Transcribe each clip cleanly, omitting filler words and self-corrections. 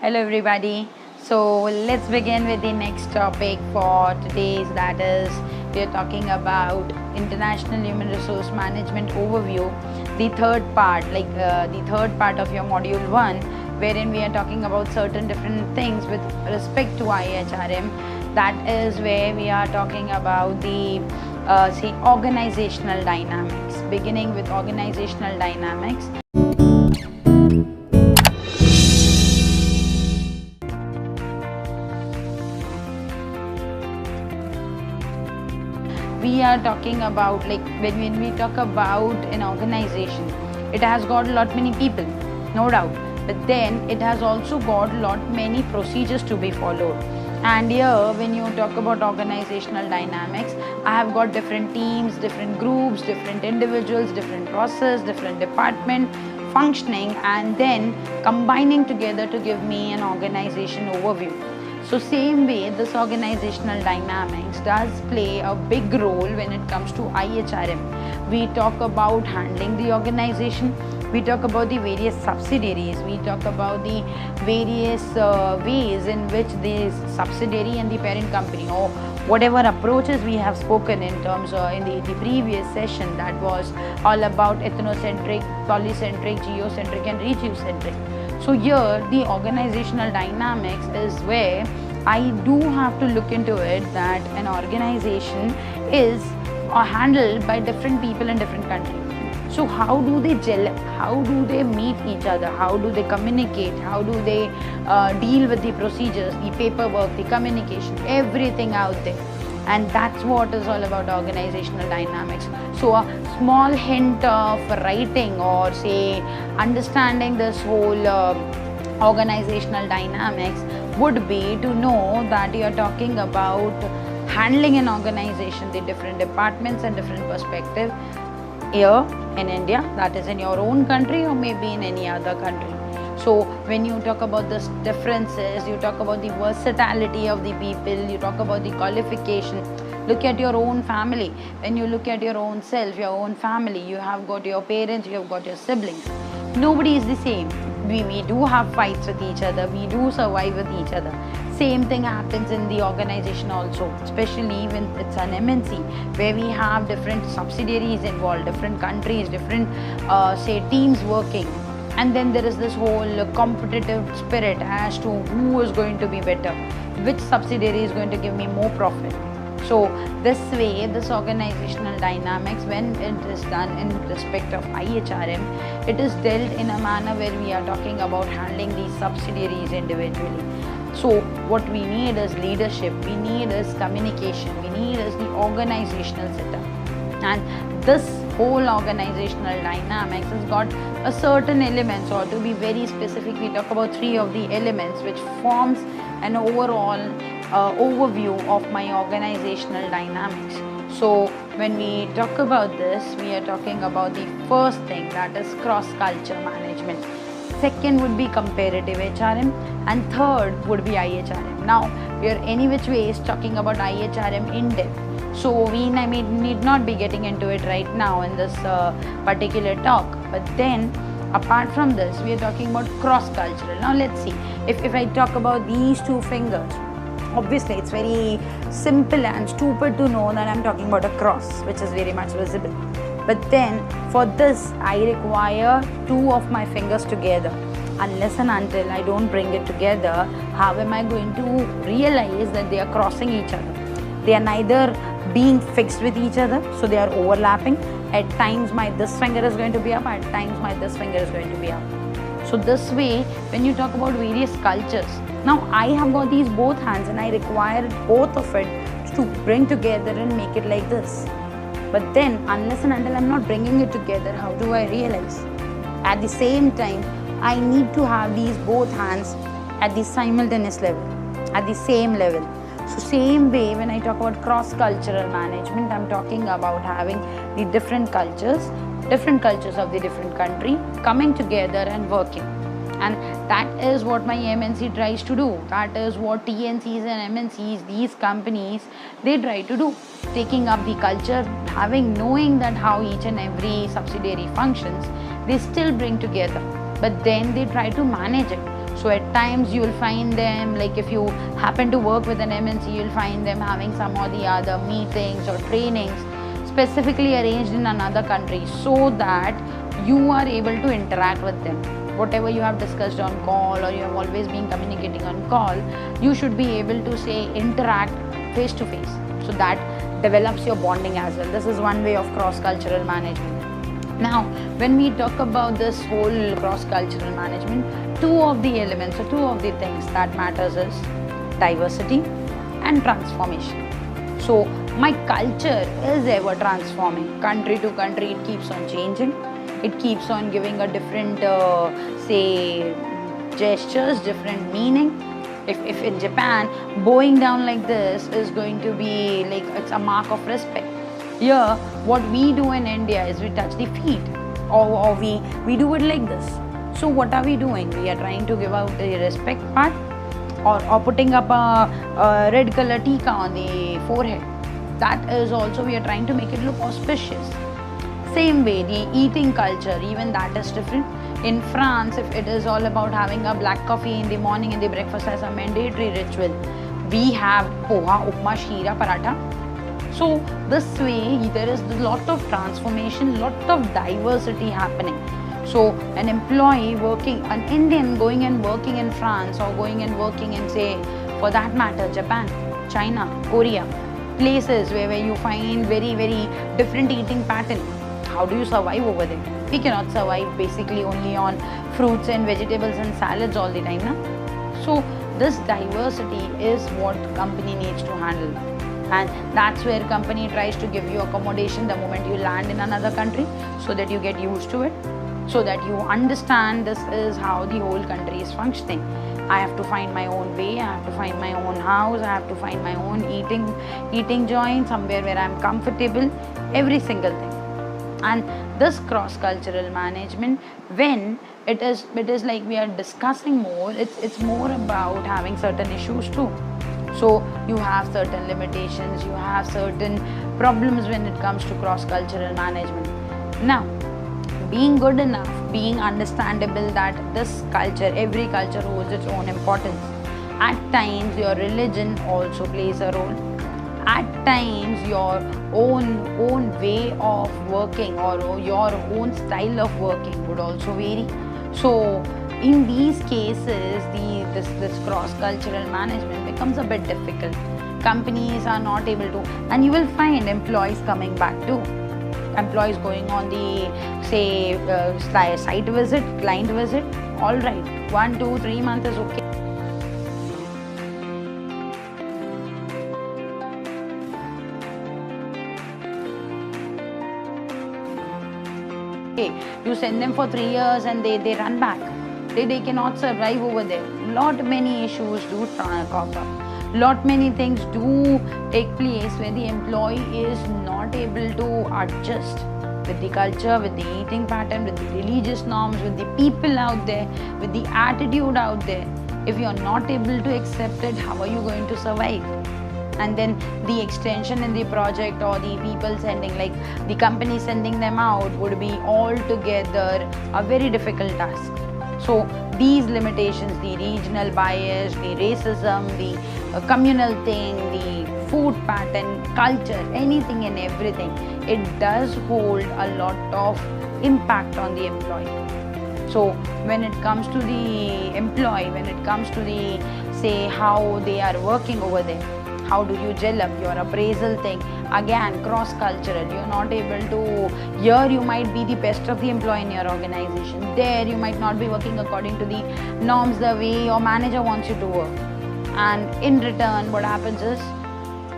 Hello everybody. So let's begin with the next topic for today's, that is we are talking about International Human Resource Management Overview, the third part, the third part of your module 1, wherein we are talking about certain different things with respect to IHRM. That is where we are talking about the organizational dynamics, beginning with organizational dynamics. We are talking about, when we talk about an organization, it has got a lot many people, no doubt, but then it has also got a lot many procedures to be followed. And here when you talk about organizational dynamics, I have got different teams, different groups, different individuals, different process, different department functioning, and then combining together to give me an organization overview. So same way, this organizational dynamics does play a big role when it comes to IHRM. We talk about handling the organization, we talk about the various subsidiaries, we talk about the various ways in which the subsidiary and the parent company, or whatever approaches we have spoken in terms in the previous session, that was all about ethnocentric, polycentric, geocentric and regiocentric. So here the organizational dynamics is where I do have to look into it, that an organization is handled by different people in different countries. So how do they gel? How do they meet each other? How do they communicate? How do they deal with the procedures, the paperwork, the communication, everything out there? And that's what is all about organizational dynamics. So a small hint of writing, or say understanding this whole organizational dynamics, would be to know that you are talking about handling an organization, the different departments and different perspectives here in India, that is in your own country or maybe in any other country. So when you talk about the differences, you talk about the versatility of the people, you talk about the qualification. Look at your own family. When you look at your own self, your own family, you have got your parents, you have got your siblings. Nobody is the same. We do have fights with each other, we do survive with each other. Same thing happens in the organization also, especially when it's an MNC, where we have different subsidiaries involved, different countries, different teams working. And then there is this whole competitive spirit as to who is going to be better, which subsidiary is going to give me more profit. So this way, this organizational dynamics, when it is done in respect of IHRM, it is dealt in a manner where we are talking about handling these subsidiaries individually. So what we need is leadership, we need is communication, we need is the organizational setup. And this whole organizational dynamics has got a certain elements, or to be very specific, we talk about 3 of the elements which forms an overall overview of my organizational dynamics. So when we talk about this, we are talking about the first thing, that is cross-culture management. Second would be comparative HRM, and third would be IHRM. Now we are any which ways talking about IHRM in depth. So we need not be getting into it right now in this particular talk. But then apart from this, we are talking about cross-cultural. Now let's see, if I talk about these 2 fingers, obviously it's very simple and stupid to know that I'm talking about a cross, which is very much visible. But then for this, I require 2 of my fingers together. Unless and until I don't bring it together, how am I going to realize that they are crossing each other? They are neither being fixed with each other, so they are overlapping. At times my this finger is going to be up, at times my this finger is going to be up. So this way, when you talk about various cultures, now I have got these both hands and I require both of it to bring together and make it like this. But then unless and until I'm not bringing it together, how do I realize? At the same time, I need to have these both hands at the simultaneous level, at the same level. So same way, when I talk about cross-cultural management, I'm talking about having the different cultures of the different country coming together and working. And that is what my MNC tries to do. That is what TNCs and MNCs, these companies, they try to do. Taking up the culture, knowing that how each and every subsidiary functions, they still bring together. But then they try to manage it. So at times you will find them, like if you happen to work with an MNC, you'll find them having some or the other meetings or trainings specifically arranged in another country, so that you are able to interact with them. Whatever you have discussed on call, or you have always been communicating on call, you should be able to say interact face to face, so that develops your bonding as well. This is one way of cross-cultural management. Now, when we talk about this whole cross-cultural management, two of the elements or two of the things that matters is diversity and transformation. So my culture is ever transforming. Country to country, it keeps on changing. It keeps on giving a different, say, gestures, different meaning. If in Japan, bowing down like this is going to be like, it's a mark of respect. Here, what we do in India is we touch the feet, or we do it like this. So what are we doing? We are trying to give out the respect part, or putting up a red color tika on the forehead. That is also, we are trying to make it look auspicious. Same way, the eating culture, even that is different. In France, if it is all about having a black coffee in the morning and the breakfast as a mandatory ritual, we have poha, upma, sheera, paratha. So this way, there is a lot of transformation, lot of diversity happening. So an employee working, an Indian going and working in France, or going and working in, say, for that matter, Japan, China, Korea, places where you find very, very different eating pattern. How do you survive over there? We cannot survive basically only on fruits and vegetables and salads all the time, na? So this diversity is what company needs to handle. And that's where company tries to give you accommodation the moment you land in another country, so that you get used to it, so that you understand this is how the whole country is functioning. I have to find my own way, I have to find my own house, I have to find my own eating joint, somewhere where I'm comfortable, every single thing. And this cross-cultural management, when it is like we are discussing more, it's more about having certain issues too. So you have certain limitations, you have certain problems when it comes to cross-cultural management. Now, being good enough, being understandable that this culture, every culture holds its own importance. At times, your religion also plays a role. At times, your own way of working, or your own style of working would also vary. So in these cases, this cross-cultural management becomes a bit difficult. Companies are not able to, and you will find employees coming back too. Employees going on the, say, site visit, client visit, all right, 1, 2, 3 months is okay. You send them for 3 years and they run back. They cannot survive over there. Lot many issues do crop up. Lot many things do take place where the employee is not able to adjust with the culture, with the eating pattern, with the religious norms, with the people out there, with the attitude out there. If you are not able to accept it, how are you going to survive? And then the extension in the project, or the people sending, like the company sending them out, would be altogether a very difficult task. So these limitations, the regional bias, the racism, the communal thing, the food pattern, culture, anything and everything, it does hold a lot of impact on the employee. So when it comes to the employee, when it comes to the, say, how they are working over there, how do you gel up your appraisal thing? Again, cross-cultural. You're not able to, here you might be the best of the employee in your organization. There you might not be working according to the norms the way your manager wants you to work. And in return, what happens is,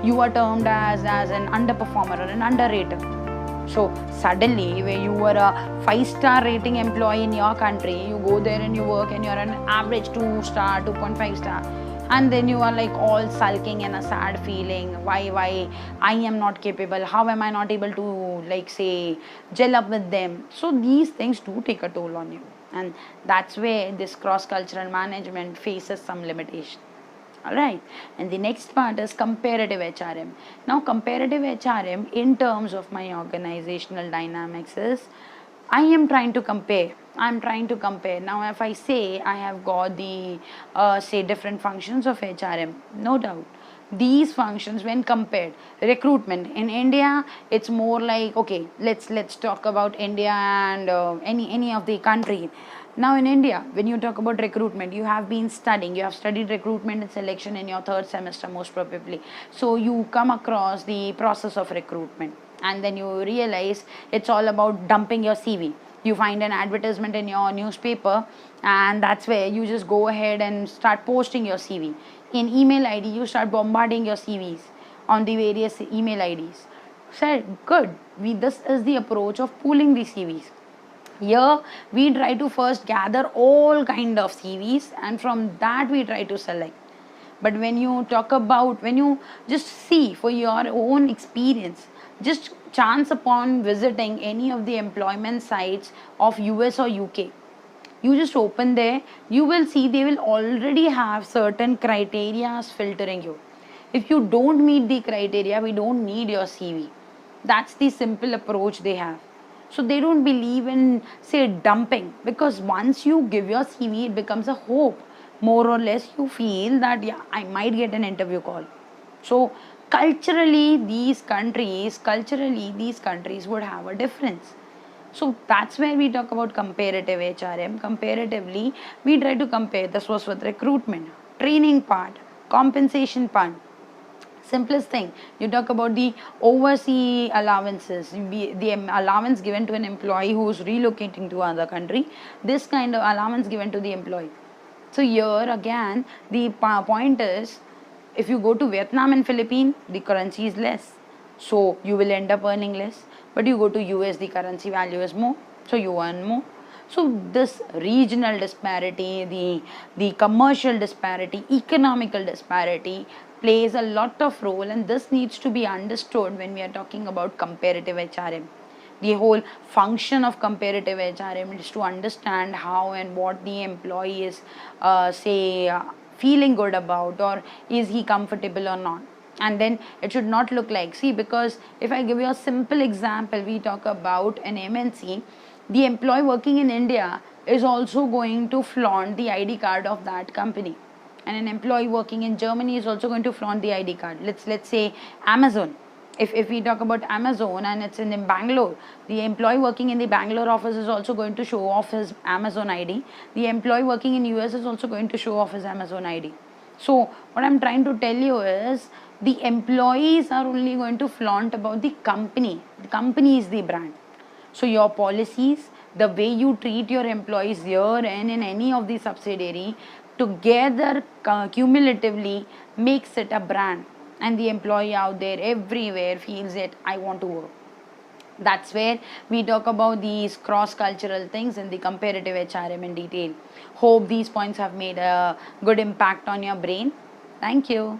you are termed as an underperformer or an underrated. So suddenly, where you were a 5-star rating employee in your country, you go there and you work and you're an average 2-star, 2.5 star. And then you are like all sulking and a sad feeling, why I am not capable, how am I not able to, like, say, gel up with them. So these things do take a toll on you, and that's where this cross-cultural management faces some limitation. Alright, and the next part is comparative HRM. Now comparative HRM in terms of my organizational dynamics is, I am trying to compare I'm trying to compare. Now, if I say I have got the say different functions of HRM, no doubt. These functions, when compared, recruitment in India, it's more like, okay. Let's talk about India and any of the country. Now in India, when you talk about recruitment, you have been studying. You have studied recruitment and selection in your third semester, most probably. So you come across the process of recruitment, and then you realize it's all about dumping your CV. You find an advertisement in your newspaper, and that's where you just go ahead and start posting your CV. In email ID, you start bombarding your CVs on the various email IDs. Said good. This is the approach of pooling the CVs. Here we try to first gather all kind of CVs, and from that we try to select. But when you talk about, when you just see for your own experience, just chance upon visiting any of the employment sites of US or UK, you just open there, you will see they will already have certain criteria filtering you. If you don't meet the criteria, we don't need your CV. That's the simple approach they have. So they don't believe in, say, dumping, because once you give your CV, it becomes a hope. More or less, you feel that, yeah, I might get an interview call. So culturally, these countries would have a difference. So that's where we talk about comparative HRM. Comparatively, we try to compare. This was with recruitment, training part, compensation part. Simplest thing, you talk about the overseas allowances, the allowance given to an employee who is relocating to another country, this kind of allowance given to the employee. So here again, the point is, if you go to Vietnam and Philippines, the currency is less, so you will end up earning less. But you go to US, the currency value is more, so you earn more. So this regional disparity, the commercial disparity, economical disparity plays a lot of role, and this needs to be understood when we are talking about comparative HRM. The whole function of comparative HRM is to understand how and what the employee is feeling good about, or is he comfortable or not. And then it should not look like, see, because if I give you a simple example, we talk about an MNC, the employee working in India is also going to flaunt the ID card of that company, and an employee working in Germany is also going to flaunt the ID card. Let's say Amazon. If we talk about Amazon and it's in Bangalore, the employee working in the Bangalore office is also going to show off his Amazon ID. The employee working in US is also going to show off his Amazon ID. So what I'm trying to tell you is, the employees are only going to flaunt about the company. The company is the brand. So your policies, the way you treat your employees here and in any of the subsidiary, together cumulatively makes it a brand, and the employee out there everywhere feels it, I want to work. That's where we talk about these cross-cultural things in the comparative HRM in detail. Hope these points have made a good impact on your brain. Thank you.